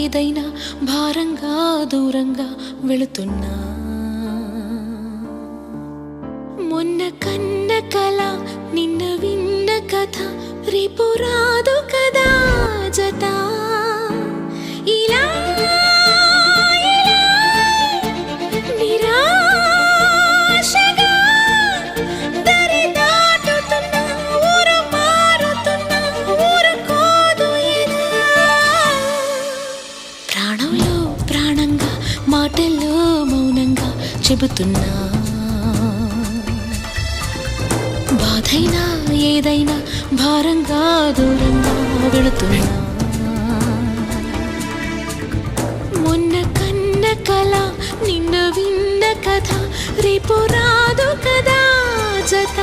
ఏదైనా భారంగా దూరంగా వెళుతున్నా మొన్న కన్న కల నిన్న విన్న కథ రేపు రాదు కదా జత ఇలా నిరాశగా దరి దాటుతున్నా ఊరు మారుతున్నా ఊరుకోదు ఎదా ప్రాణంలో ప్రాణంగా మాటల్లో మౌనంగా చెబుతున్నా బాధైనా ఏదైనా భారంగా దూరంగా వెళుతున్నా మొన్న కన్న కల నిన్న విన్న కథ రేపు రాదు కదా జత